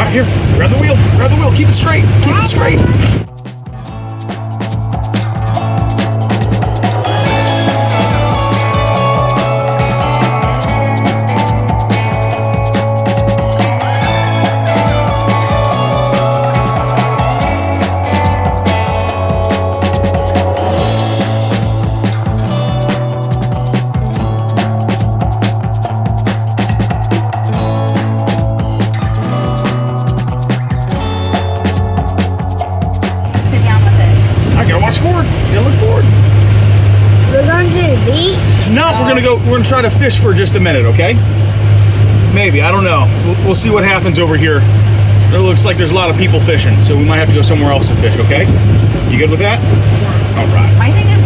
right, here, grab the wheel, keep it straight, keep it straight. Watch forward. Yeah, look forward. We're going to the beach? No, we're gonna try to fish for just a minute, okay? Maybe, I don't know. We'll see what happens over here. It looks like there's a lot of people fishing, so we might have to go somewhere else to fish, okay? You good with that? Yeah. All right. I think